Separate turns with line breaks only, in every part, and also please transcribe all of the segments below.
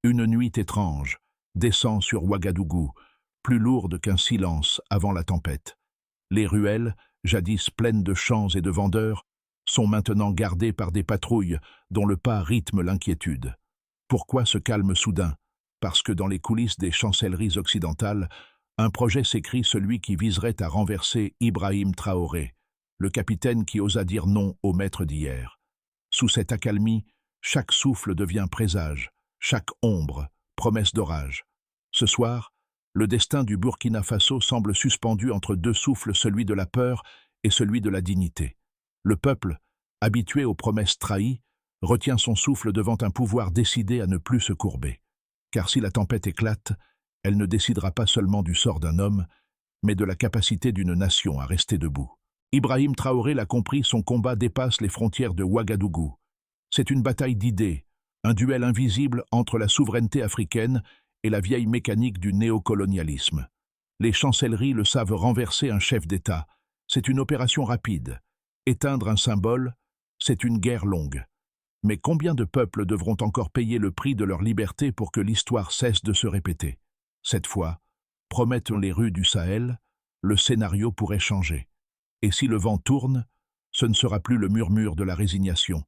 Une nuit étrange descend sur Ouagadougou, plus lourde qu'un silence avant la tempête. Les ruelles, jadis pleines de champs et de vendeurs, sont maintenant gardées par des patrouilles dont le pas rythme l'inquiétude. Pourquoi ce calme soudain? Parce que dans les coulisses des chancelleries occidentales, un projet s'écrit, celui qui viserait à renverser Ibrahim Traoré, le capitaine qui osa dire non au maître d'hier. Sous cette accalmie, chaque souffle devient présage, chaque ombre, promesse d'orage. Ce soir, le destin du Burkina Faso semble suspendu entre deux souffles, celui de la peur et celui de la dignité. Le peuple, habitué aux promesses trahies, retient son souffle devant un pouvoir décidé à ne plus se courber. Car si la tempête éclate, elle ne décidera pas seulement du sort d'un homme, mais de la capacité d'une nation à rester debout. Ibrahim Traoré l'a compris, son combat dépasse les frontières de Ouagadougou. C'est une bataille d'idées, un duel invisible entre la souveraineté africaine et la vieille mécanique du néocolonialisme. Les chancelleries le savent, renverser un chef d'État, c'est une opération rapide. Éteindre un symbole, c'est une guerre longue. Mais combien de peuples devront encore payer le prix de leur liberté pour que l'histoire cesse de se répéter? Cette fois, promettent les rues du Sahel, le scénario pourrait changer. Et si le vent tourne, ce ne sera plus le murmure de la résignation,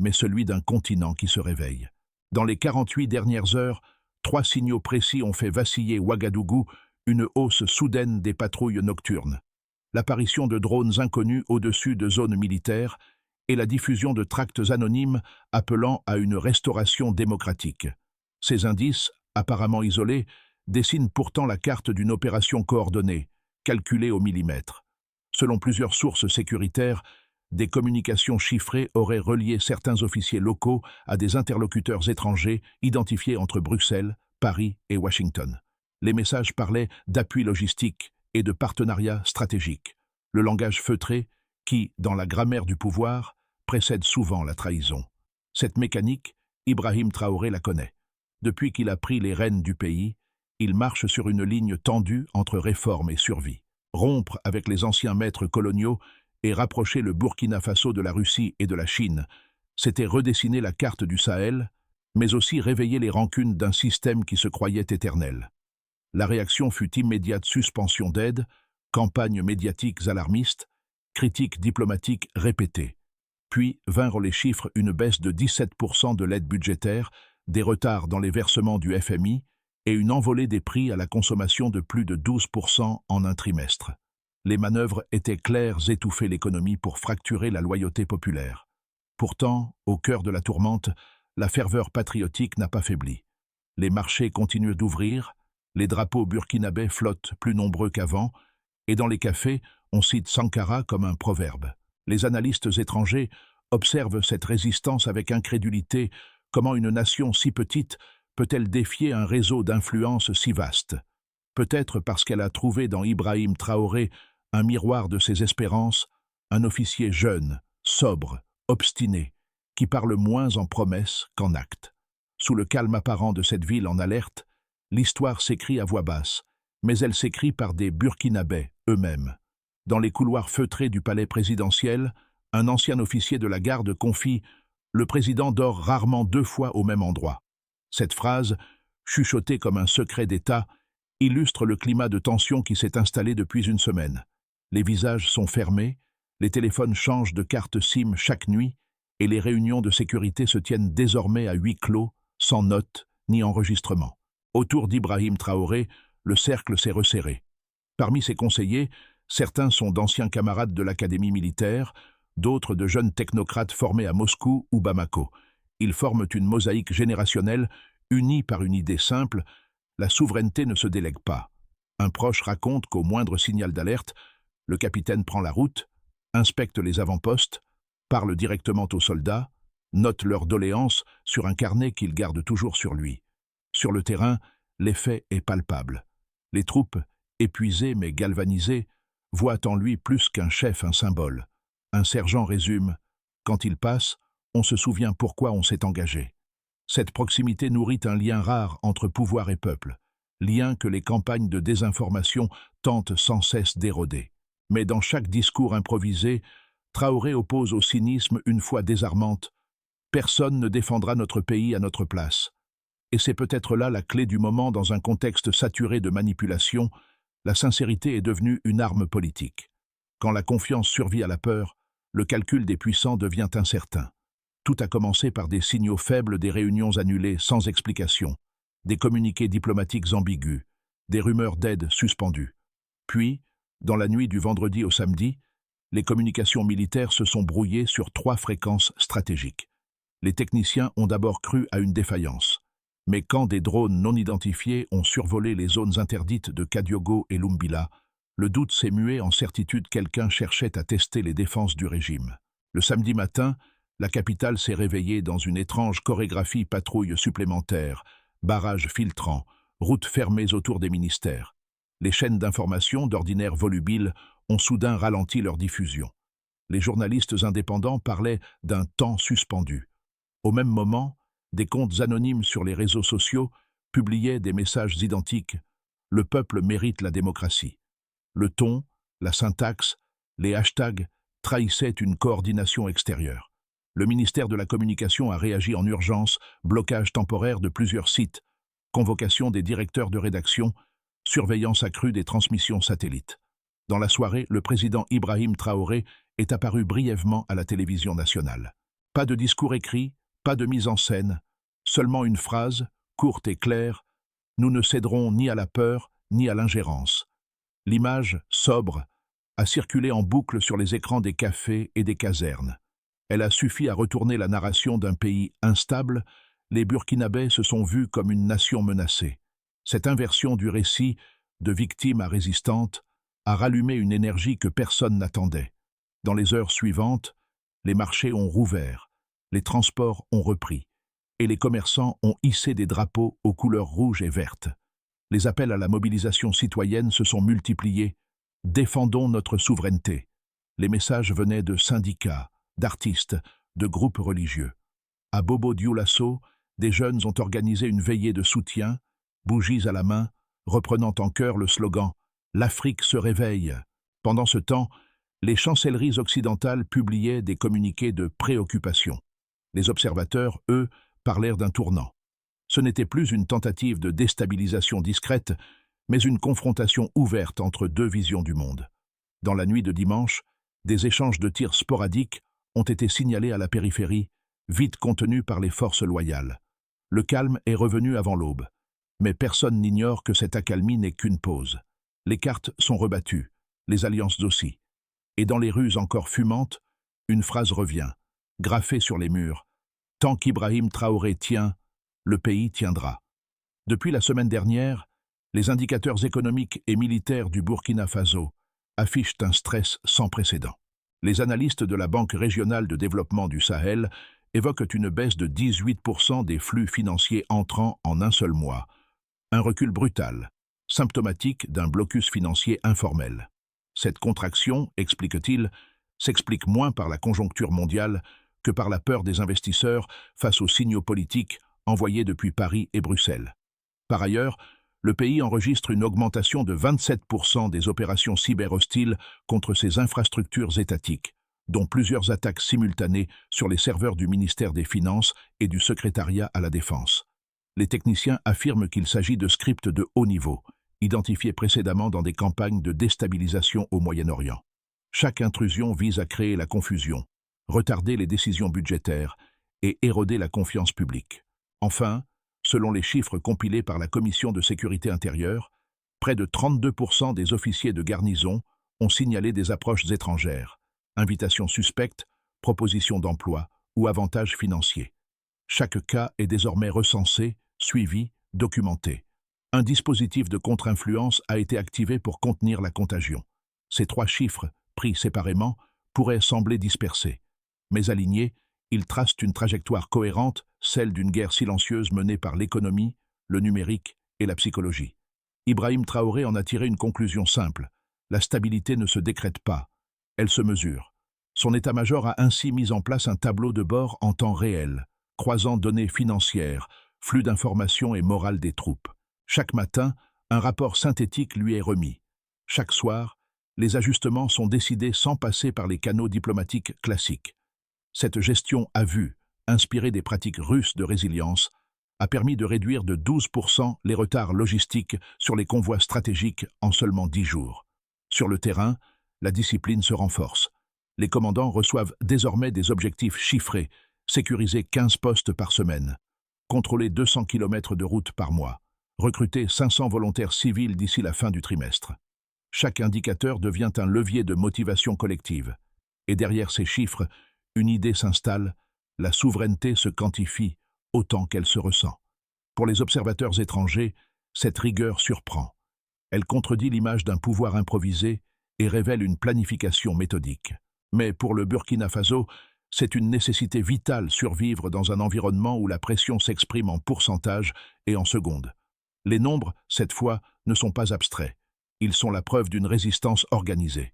mais celui d'un continent qui se réveille. Dans les 48 dernières heures, 3 signaux précis ont fait vaciller Ouagadougou, une hausse soudaine des patrouilles nocturnes, l'apparition de drones inconnus au-dessus de zones militaires et la diffusion de tracts anonymes appelant à une restauration démocratique. Ces indices, apparemment isolés, dessinent pourtant la carte d'une opération coordonnée, calculée au millimètre. Selon plusieurs sources sécuritaires, des communications chiffrées auraient relié certains officiers locaux à des interlocuteurs étrangers identifiés entre Bruxelles, Paris et Washington. Les messages parlaient d'appui logistique et de partenariat stratégique, le langage feutré qui, dans la grammaire du pouvoir, précède souvent la trahison. Cette mécanique, Ibrahim Traoré la connaît. Depuis qu'il a pris les rênes du pays, il marche sur une ligne tendue entre réforme et survie. Rompre avec les anciens maîtres coloniaux et rapprocher le Burkina Faso de la Russie et de la Chine, c'était redessiner la carte du Sahel, mais aussi réveiller les rancunes d'un système qui se croyait éternel. La réaction fut immédiate: suspension d'aide, campagnes médiatiques alarmistes, critiques diplomatiques répétées. Puis vinrent les chiffres: une baisse de 17% de l'aide budgétaire, des retards dans les versements du FMI et une envolée des prix à la consommation de plus de 12% en un trimestre. Les manœuvres étaient claires: étouffer l'économie pour fracturer la loyauté populaire. Pourtant, au cœur de la tourmente, la ferveur patriotique n'a pas faibli. Les marchés continuent d'ouvrir, les drapeaux burkinabés flottent plus nombreux qu'avant, et dans les cafés, on cite Sankara comme un proverbe. Les analystes étrangers observent cette résistance avec incrédulité. Comment une nation si petite peut-elle défier un réseau d'influence si vaste? Peut-être parce qu'elle a trouvé dans Ibrahim Traoré un miroir de ses espérances, un officier jeune, sobre, obstiné, qui parle moins en promesses qu'en actes. Sous le calme apparent de cette ville en alerte, l'histoire s'écrit à voix basse, mais elle s'écrit par des Burkinabés eux-mêmes. Dans les couloirs feutrés du palais présidentiel, un ancien officier de la garde confie: « Le président dort rarement 2 fois au même endroit ». Cette phrase, chuchotée comme un secret d'État, illustre le climat de tension qui s'est installé depuis une semaine. Les visages sont fermés, les téléphones changent de carte SIM chaque nuit et les réunions de sécurité se tiennent désormais à huis clos, sans notes ni enregistrement. Autour d'Ibrahim Traoré, le cercle s'est resserré. Parmi ses conseillers, certains sont d'anciens camarades de l'académie militaire, d'autres de jeunes technocrates formés à Moscou ou Bamako. Ils forment une mosaïque générationnelle unie par une idée simple: la souveraineté ne se délègue pas. Un proche raconte qu'au moindre signal d'alerte, le capitaine prend la route, inspecte les avant-postes, parle directement aux soldats, note leurs doléances sur un carnet qu'il garde toujours sur lui. Sur le terrain, l'effet est palpable. Les troupes, épuisées mais galvanisées, voient en lui plus qu'un chef, un symbole. Un sergent résume: « Quand il passe, on se souvient pourquoi on s'est engagé ». Cette proximité nourrit un lien rare entre pouvoir et peuple, lien que les campagnes de désinformation tentent sans cesse d'éroder. Mais dans chaque discours improvisé, Traoré oppose au cynisme une foi désarmante: « Personne ne défendra notre pays à notre place ». Et c'est peut-être là la clé du moment dans un contexte saturé de manipulation, la sincérité est devenue une arme politique. Quand la confiance survit à la peur, le calcul des puissants devient incertain. Tout a commencé par des signaux faibles, des réunions annulées sans explication, des communiqués diplomatiques ambigus, des rumeurs d'aide suspendues. Puis, dans la nuit du vendredi au samedi, les communications militaires se sont brouillées sur 3 fréquences stratégiques. Les techniciens ont d'abord cru à une défaillance. Mais quand des drones non identifiés ont survolé les zones interdites de Kadiogo et Lumbila, le doute s'est mué en certitude, quelqu'un cherchait à tester les défenses du régime. Le samedi matin, la capitale s'est réveillée dans une étrange chorégraphie: patrouilles supplémentaires, barrages filtrants, routes fermées autour des ministères. Les chaînes d'information, d'ordinaire volubiles, ont soudain ralenti leur diffusion. Les journalistes indépendants parlaient d'un temps suspendu. Au même moment, des comptes anonymes sur les réseaux sociaux publiaient des messages identiques: le peuple mérite la démocratie. Le ton, la syntaxe, les hashtags trahissaient une coordination extérieure. Le ministère de la Communication a réagi en urgence: blocage temporaire de plusieurs sites, convocation des directeurs de rédaction, surveillance accrue des transmissions satellites. Dans la soirée, le président Ibrahim Traoré est apparu brièvement à la télévision nationale. Pas de discours écrit, pas de mise en scène, seulement une phrase, courte et claire: nous ne céderons ni à la peur, ni à l'ingérence. L'image, sobre, a circulé en boucle sur les écrans des cafés et des casernes. Elle a suffi à retourner la narration d'un pays instable. Les Burkinabés se sont vus comme une nation menacée. Cette inversion du récit, de victime à résistante, a rallumé une énergie que personne n'attendait. Dans les heures suivantes, les marchés ont rouvert, les transports ont repris, et les commerçants ont hissé des drapeaux aux couleurs rouges et vertes. Les appels à la mobilisation citoyenne se sont multipliés. Défendons notre souveraineté. Les messages venaient de syndicats, d'artistes, de groupes religieux. À Bobo Dioulasso, des jeunes ont organisé une veillée de soutien, bougies à la main, reprenant en chœur le slogan « L'Afrique se réveille ». Pendant ce temps, les chancelleries occidentales publiaient des communiqués de préoccupation. Les observateurs, eux, parlèrent d'un tournant. Ce n'était plus une tentative de déstabilisation discrète, mais une confrontation ouverte entre deux visions du monde. Dans la nuit de dimanche, des échanges de tirs sporadiques ont été signalés à la périphérie, vite contenus par les forces loyales. Le calme est revenu avant l'aube, mais personne n'ignore que cette accalmie n'est qu'une pause. Les cartes sont rebattues, les alliances aussi. Et dans les rues encore fumantes, une phrase revient, graffée sur les murs: « Tant qu'Ibrahim Traoré tient, le pays tiendra ». Depuis la semaine dernière, les indicateurs économiques et militaires du Burkina Faso affichent un stress sans précédent. Les analystes de la Banque régionale de développement du Sahel évoquent une baisse de 18% des flux financiers entrants en un seul mois. Un recul brutal, symptomatique d'un blocus financier informel. Cette contraction, explique-t-il, s'explique moins par la conjoncture mondiale que par la peur des investisseurs face aux signaux politiques envoyés depuis Paris et Bruxelles. Par ailleurs, le pays enregistre une augmentation de 27% des opérations cyber-hostiles contre ses infrastructures étatiques, dont plusieurs attaques simultanées sur les serveurs du ministère des Finances et du secrétariat à la Défense. Les techniciens affirment qu'il s'agit de scripts de haut niveau, identifiés précédemment dans des campagnes de déstabilisation au Moyen-Orient. Chaque intrusion vise à créer la confusion, retarder les décisions budgétaires et éroder la confiance publique. Enfin, selon les chiffres compilés par la Commission de sécurité intérieure, près de 32% des officiers de garnison ont signalé des approches étrangères, invitations suspectes, propositions d'emploi ou avantages financiers. Chaque cas est désormais recensé, suivi, documenté. Un dispositif de contre-influence a été activé pour contenir la contagion. Ces 3 chiffres, pris séparément, pourraient sembler dispersés. Mais alignés, ils tracent une trajectoire cohérente, celle d'une guerre silencieuse menée par l'économie, le numérique et la psychologie. Ibrahim Traoré en a tiré une conclusion simple: la stabilité ne se décrète pas, elle se mesure. Son état-major a ainsi mis en place un tableau de bord en temps réel, croisant données financières, flux d'informations et morale des troupes. Chaque matin, un rapport synthétique lui est remis. Chaque soir, les ajustements sont décidés sans passer par les canaux diplomatiques classiques. Cette gestion à vue, inspirée des pratiques russes de résilience, a permis de réduire de 12% les retards logistiques sur les convois stratégiques en seulement 10 jours. Sur le terrain, la discipline se renforce. Les commandants reçoivent désormais des objectifs chiffrés, sécuriser 15 postes par semaine, contrôler 200 km de route par mois, recruter 500 volontaires civils d'ici la fin du trimestre. Chaque indicateur devient un levier de motivation collective. Et derrière ces chiffres, une idée s'installe, la souveraineté se quantifie autant qu'elle se ressent. Pour les observateurs étrangers, cette rigueur surprend. Elle contredit l'image d'un pouvoir improvisé et révèle une planification méthodique. Mais pour le Burkina Faso, c'est une nécessité vitale survivre dans un environnement où la pression s'exprime en pourcentage et en secondes. Les nombres, cette fois, ne sont pas abstraits. Ils sont la preuve d'une résistance organisée.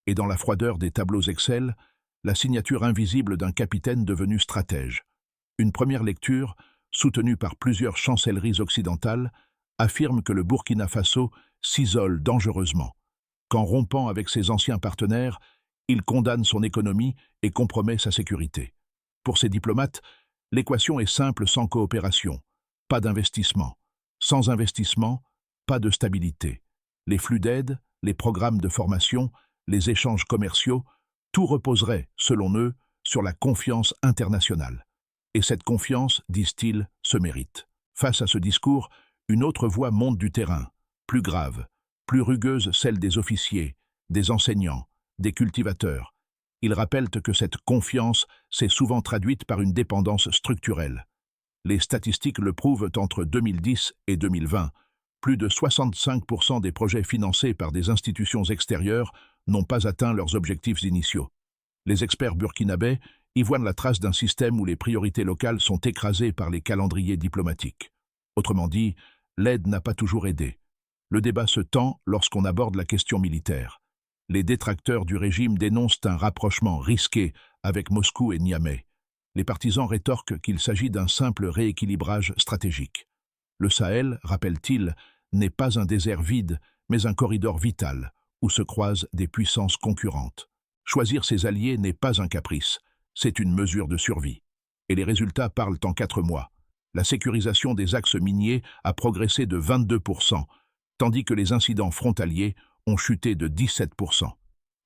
Et dans la froideur des tableaux Excel, la signature invisible d'un capitaine devenu stratège. Une première lecture, soutenue par plusieurs chancelleries occidentales, affirme que le Burkina Faso s'isole dangereusement, qu'en rompant avec ses anciens partenaires, il condamne son économie et compromet sa sécurité. Pour ces diplomates, l'équation est simple sans coopération, pas d'investissement. Sans investissement, pas de stabilité. Les flux d'aide, les programmes de formation, les échanges commerciaux, tout reposerait, selon eux, sur la confiance internationale. Et cette confiance, disent-ils, se mérite. Face à ce discours, une autre voix monte du terrain, plus grave, plus rugueuse, celle des officiers, des enseignants, des cultivateurs. Ils rappellent que cette confiance s'est souvent traduite par une dépendance structurelle. Les statistiques le prouvent entre 2010 et 2020. Plus de 65% des projets financés par des institutions extérieures n'ont pas atteint leurs objectifs initiaux. Les experts burkinabés y voient la trace d'un système où les priorités locales sont écrasées par les calendriers diplomatiques. Autrement dit, l'aide n'a pas toujours aidé. Le débat se tend lorsqu'on aborde la question militaire. Les détracteurs du régime dénoncent un rapprochement risqué avec Moscou et Niamey. Les partisans rétorquent qu'il s'agit d'un simple rééquilibrage stratégique. Le Sahel, rappelle-t-il, n'est pas un désert vide, mais un corridor vital, où se croisent des puissances concurrentes. Choisir ses alliés n'est pas un caprice, c'est une mesure de survie. Et les résultats parlent en 4 mois. La sécurisation des axes miniers a progressé de 22%, tandis que les incidents frontaliers ont chuté de 17%.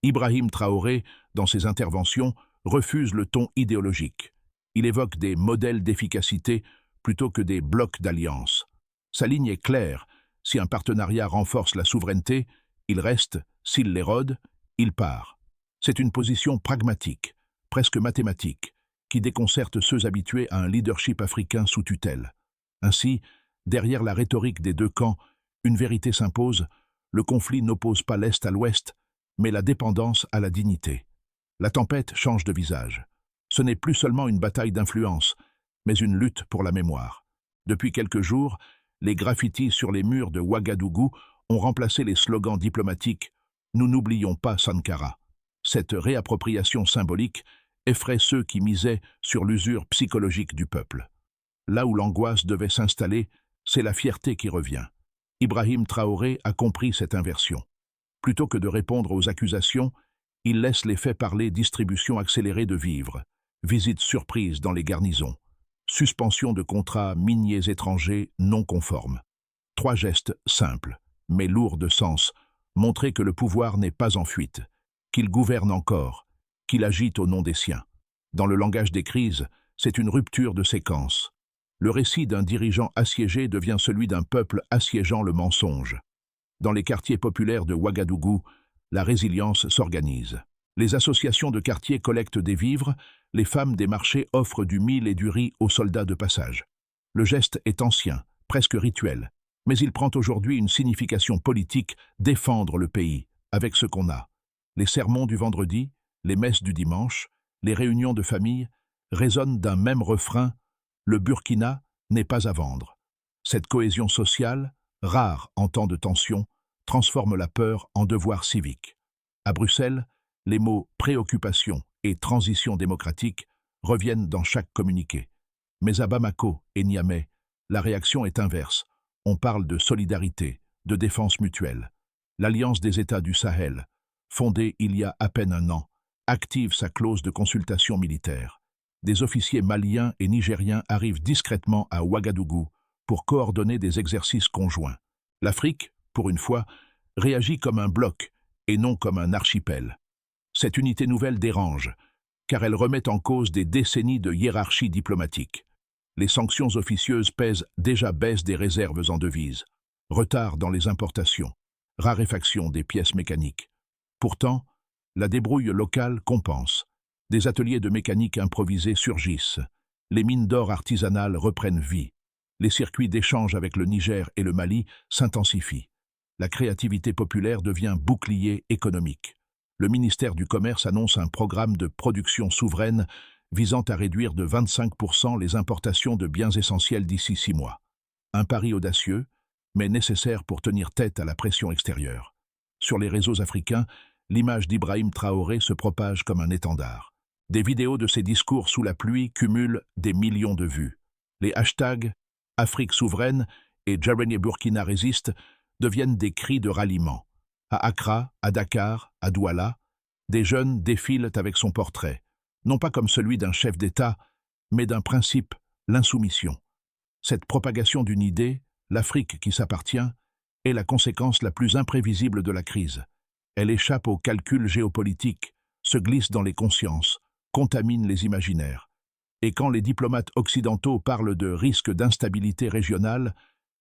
Ibrahim Traoré, dans ses interventions, refuse le ton idéologique. Il évoque des modèles d'efficacité plutôt que des blocs d'alliance. Sa ligne est claire, si un partenariat renforce la souveraineté, il reste, s'il l'érode, il part. C'est une position pragmatique, presque mathématique, qui déconcerte ceux habitués à un leadership africain sous tutelle. Ainsi, derrière la rhétorique des deux camps, une vérité s'impose, le conflit n'oppose pas l'Est à l'Ouest, mais la dépendance à la dignité. La tempête change de visage. Ce n'est plus seulement une bataille d'influence, mais une lutte pour la mémoire. Depuis quelques jours, les graffitis sur les murs de Ouagadougou ont remplacé les slogans diplomatiques « Nous n'oublions pas Sankara ». Cette réappropriation symbolique effraie ceux qui misaient sur l'usure psychologique du peuple. Là où l'angoisse devait s'installer, c'est la fierté qui revient. Ibrahim Traoré a compris cette inversion. Plutôt que de répondre aux accusations, il laisse les faits parler: distribution accélérée de vivres, visites surprises dans les garnisons, suspension de contrats miniers étrangers non conformes. 3 gestes simples, mais lourds de sens, montrer que le pouvoir n'est pas en fuite, qu'il gouverne encore, qu'il agit au nom des siens. Dans le langage des crises, c'est une rupture de séquence. Le récit d'un dirigeant assiégé devient celui d'un peuple assiégeant le mensonge. Dans les quartiers populaires de Ouagadougou, la résilience s'organise. Les associations de quartiers collectent des vivres, les femmes des marchés offrent du mil et du riz aux soldats de passage. Le geste est ancien, presque rituel, mais il prend aujourd'hui une signification politique: défendre le pays, avec ce qu'on a. Les sermons du vendredi, les messes du dimanche, les réunions de famille résonnent d'un même refrain: le Burkina n'est pas à vendre. Cette cohésion sociale, rare en temps de tension, transforme la peur en devoir civique. À Bruxelles, les mots préoccupation et transition démocratique reviennent dans chaque communiqué. Mais à Bamako et Niamey, la réaction est inverse. On parle de solidarité, de défense mutuelle. L'Alliance des États du Sahel, fondée il y a à peine un an, active sa clause de consultation militaire. des officiers maliens et nigériens arrivent discrètement à Ouagadougou pour coordonner des exercices conjoints. L'Afrique, pour une fois, réagit comme un bloc et non comme un archipel. Cette unité nouvelle dérange, car elle remet en cause des décennies de hiérarchie diplomatique. Les sanctions officieuses pèsent déjà baisse des réserves en devises, retard dans les importations, raréfaction des pièces mécaniques. Pourtant, la débrouille locale compense. Des ateliers de mécanique improvisés surgissent. Les mines d'or artisanales reprennent vie. Les circuits d'échange avec le Niger et le Mali s'intensifient. La créativité populaire devient bouclier économique. Le ministère du Commerce annonce un programme de production souveraine visant à réduire de 25% les importations de biens essentiels d'ici 6 mois. Un pari audacieux, mais nécessaire pour tenir tête à la pression extérieure. Sur les réseaux africains, l'image d'Ibrahim Traoré se propage comme un étendard. Des vidéos de ses discours sous la pluie cumulent des millions de vues. Les hashtags « Afrique souveraine » et « Djereni Burkina résiste » deviennent des cris de ralliement. À Accra, à Dakar, à Douala, des jeunes défilent avec son portrait, non pas comme celui d'un chef d'État, mais d'un principe, l'insoumission. Cette propagation d'une idée, l'Afrique qui s'appartient, est la conséquence la plus imprévisible de la crise. Elle échappe aux calculs géopolitiques, se glisse dans les consciences, contamine les imaginaires. Et quand les diplomates occidentaux parlent de risque d'instabilité régionale,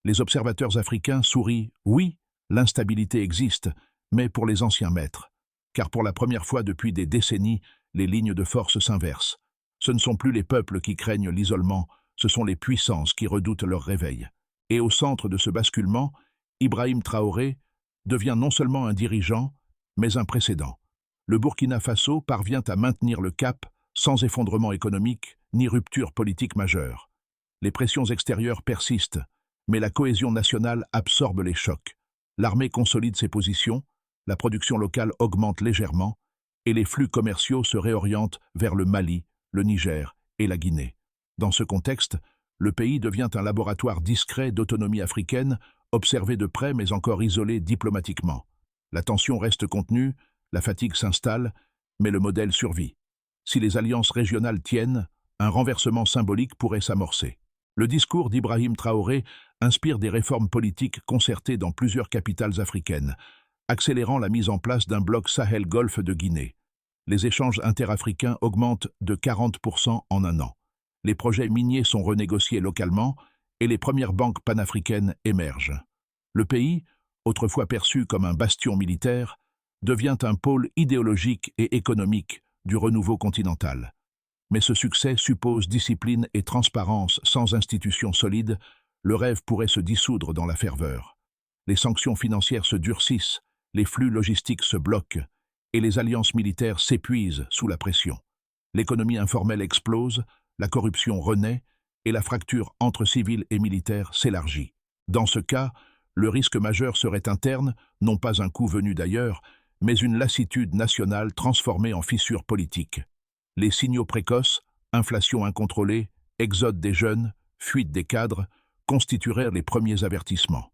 les observateurs africains sourient. Oui, l'instabilité existe, mais pour les anciens maîtres. Car pour la première fois depuis des décennies, les lignes de force s'inversent. Ce ne sont plus les peuples qui craignent l'isolement, ce sont les puissances qui redoutent leur réveil. Et au centre de ce basculement, Ibrahim Traoré devient non seulement un dirigeant, mais un précédent. Le Burkina Faso parvient à maintenir le cap sans effondrement économique ni rupture politique majeure. Les pressions extérieures persistent, mais la cohésion nationale absorbe les chocs. L'armée consolide ses positions, la production locale augmente légèrement, et les flux commerciaux se réorientent vers le Mali, le Niger et la Guinée. Dans ce contexte, le pays devient un laboratoire discret d'autonomie africaine, observé de près mais encore isolé diplomatiquement. La tension reste contenue, la fatigue s'installe, mais le modèle survit. Si les alliances régionales tiennent, un renversement symbolique pourrait s'amorcer. Le discours d'Ibrahim Traoré inspire des réformes politiques concertées dans plusieurs capitales africaines, accélérant la mise en place d'un bloc Sahel-Golfe de Guinée. Les échanges interafricains augmentent de 40% en un an. Les projets miniers sont renégociés localement et les premières banques panafricaines émergent. Le pays, autrefois perçu comme un bastion militaire, devient un pôle idéologique et économique du renouveau continental. Mais ce succès suppose discipline et transparence. Sans institutions solides, le rêve pourrait se dissoudre dans la ferveur. Les sanctions financières se durcissent, les flux logistiques se bloquent, et les alliances militaires s'épuisent sous la pression. L'économie informelle explose, la corruption renaît, et la fracture entre civils et militaires s'élargit. Dans ce cas, le risque majeur serait interne, non pas un coup venu d'ailleurs, mais une lassitude nationale transformée en fissure politique. Les signaux précoces, inflation incontrôlée, exode des jeunes, fuite des cadres, constitueraient les premiers avertissements.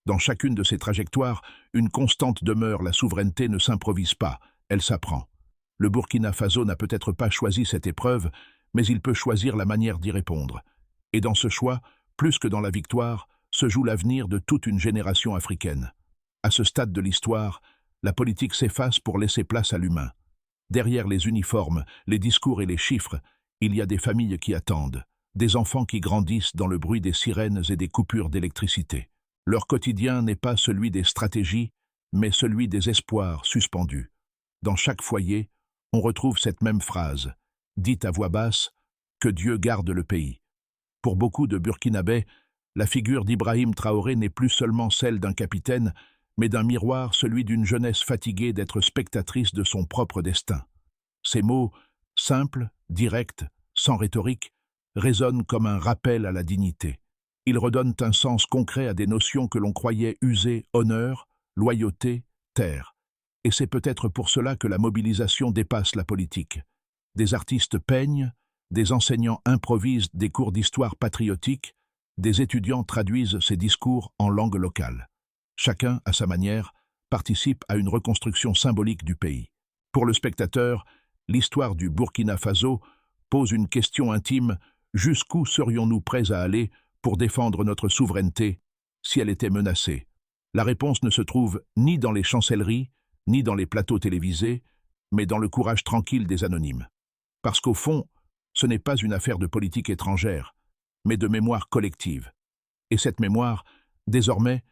Dans chacune de ces trajectoires, une constante demeure: la souveraineté ne s'improvise pas, elle s'apprend. Le Burkina Faso n'a peut-être pas choisi cette épreuve, mais il peut choisir la manière d'y répondre. Et dans ce choix, plus que dans la victoire, se joue l'avenir de toute une génération africaine. À ce stade de l'histoire, la politique s'efface pour laisser place à l'humain. Derrière les uniformes, les discours et les chiffres, il y a des familles qui attendent, des enfants qui grandissent dans le bruit des sirènes et des coupures d'électricité. Leur quotidien n'est pas celui des stratégies, mais celui des espoirs suspendus. Dans chaque foyer, on retrouve cette même phrase, dite à voix basse, « Que Dieu garde le pays ». Pour beaucoup de Burkinabés, la figure d'Ibrahim Traoré n'est plus seulement celle d'un capitaine, mais d'un miroir, celui d'une jeunesse fatiguée d'être spectatrice de son propre destin. Ces mots, simples, directs, sans rhétorique, résonnent comme un rappel à la dignité. Ils redonnent un sens concret à des notions que l'on croyait usées: honneur, loyauté, terre. Et c'est peut-être pour cela que la mobilisation dépasse la politique. Des artistes peignent, des enseignants improvisent des cours d'histoire patriotique, des étudiants traduisent ces discours en langue locale. Chacun, à sa manière, participe à une reconstruction symbolique du pays. Pour le spectateur, l'histoire du Burkina Faso pose une question intime: jusqu'où serions-nous prêts à aller pour défendre notre souveraineté si elle était menacée? La réponse ne se trouve ni dans les chancelleries, ni dans les plateaux télévisés, mais dans le courage tranquille des anonymes. Parce qu'au fond, ce n'est pas une affaire de politique étrangère, mais de mémoire collective. Et cette mémoire, désormais,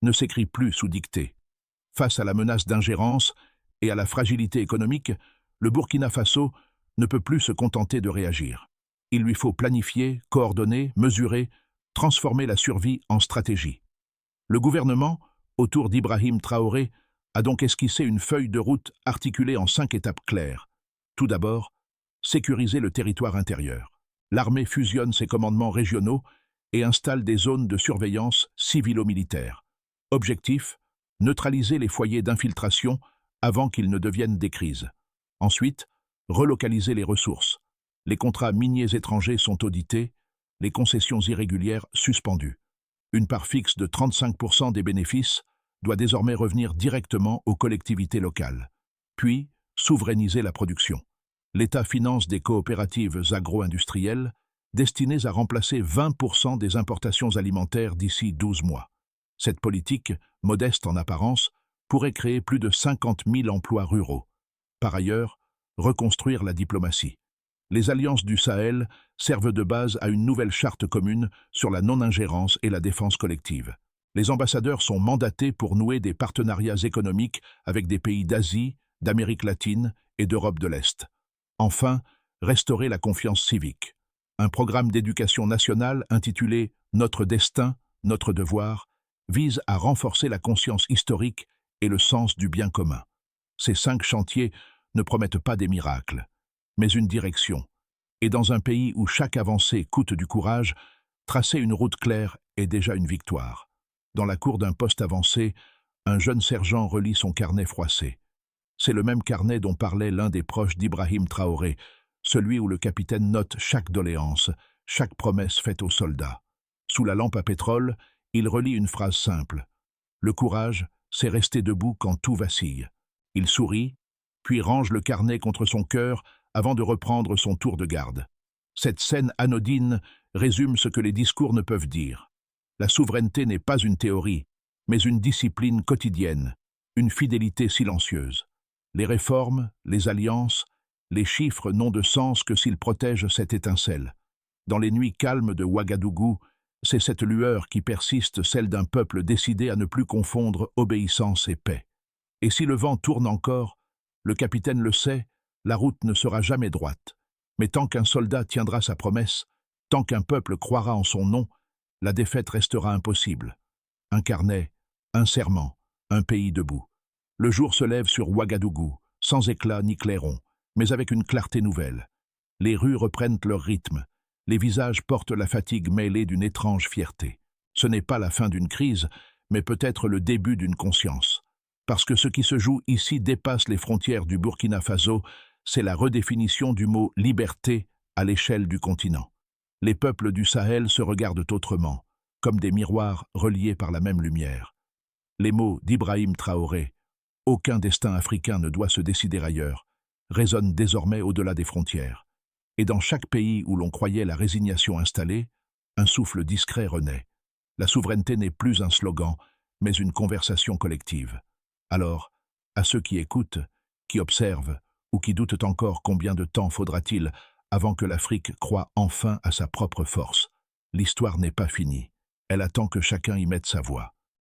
ne s'écrit plus sous dictée. Face à la menace d'ingérence et à la fragilité économique, le Burkina Faso ne peut plus se contenter de réagir. Il lui faut planifier, coordonner, mesurer, transformer la survie en stratégie. Le gouvernement, autour d'Ibrahim Traoré, a donc esquissé une feuille de route articulée en 5 étapes claires. Tout d'abord, sécuriser le territoire intérieur. L'armée fusionne ses commandements régionaux et installe des zones de surveillance civilo-militaire. Objectif: neutraliser les foyers d'infiltration avant qu'ils ne deviennent des crises. Ensuite, relocaliser les ressources. Les contrats miniers étrangers sont audités, les concessions irrégulières suspendues. Une part fixe de 35% des bénéfices doit désormais revenir directement aux collectivités locales. Puis, souverainiser la production. L'État finance des coopératives agro-industrielles destinées à remplacer 20% des importations alimentaires d'ici 12 mois. Cette politique, modeste en apparence, pourrait créer plus de 50 000 emplois ruraux. Par ailleurs, reconstruire la diplomatie. Les alliances du Sahel servent de base à une nouvelle charte commune sur la non-ingérence et la défense collective. Les ambassadeurs sont mandatés pour nouer des partenariats économiques avec des pays d'Asie, d'Amérique latine et d'Europe de l'Est. Enfin, restaurer la confiance civique. Un programme d'éducation nationale intitulé « Notre destin, notre devoir » vise à renforcer la conscience historique et le sens du bien commun. Ces 5 chantiers ne promettent pas des miracles, mais une direction. Et dans un pays où chaque avancée coûte du courage, tracer une route claire est déjà une victoire. Dans la cour d'un poste avancé, un jeune sergent relit son carnet froissé. C'est le même carnet dont parlait l'un des proches d'Ibrahim Traoré, celui où le capitaine note chaque doléance, chaque promesse faite aux soldats. Sous la lampe à pétrole, il relit une phrase simple. Le courage, c'est rester debout quand tout vacille. Il sourit, puis range le carnet contre son cœur avant de reprendre son tour de garde. Cette scène anodine résume ce que les discours ne peuvent dire. La souveraineté n'est pas une théorie, mais une discipline quotidienne, une fidélité silencieuse. Les réformes, les alliances, les chiffres n'ont de sens que s'ils protègent cette étincelle. Dans les nuits calmes de Ouagadougou, c'est cette lueur qui persiste, celle d'un peuple décidé à ne plus confondre obéissance et paix. Et si le vent tourne encore, le capitaine le sait, la route ne sera jamais droite. Mais tant qu'un soldat tiendra sa promesse, tant qu'un peuple croira en son nom, la défaite restera impossible. Un carnet, un serment, un pays debout. Le jour se lève sur Ouagadougou, sans éclat ni clairon, mais avec une clarté nouvelle. Les rues reprennent leur rythme. Les visages portent la fatigue mêlée d'une étrange fierté. Ce n'est pas la fin d'une crise, mais peut-être le début d'une conscience. Parce que ce qui se joue ici dépasse les frontières du Burkina Faso, c'est la redéfinition du mot « liberté » à l'échelle du continent. Les peuples du Sahel se regardent autrement, comme des miroirs reliés par la même lumière. Les mots d'Ibrahim Traoré, « Aucun destin africain ne doit se décider ailleurs », résonnent désormais au-delà des frontières. Et dans chaque pays où l'on croyait la résignation installée, un souffle discret renaît. La souveraineté n'est plus un slogan, mais une conversation collective. Alors, à ceux qui écoutent, qui observent, ou qui doutent encore combien de temps faudra-t-il avant que l'Afrique croie enfin à sa propre force, l'histoire n'est pas finie. Elle attend que chacun y mette sa voix.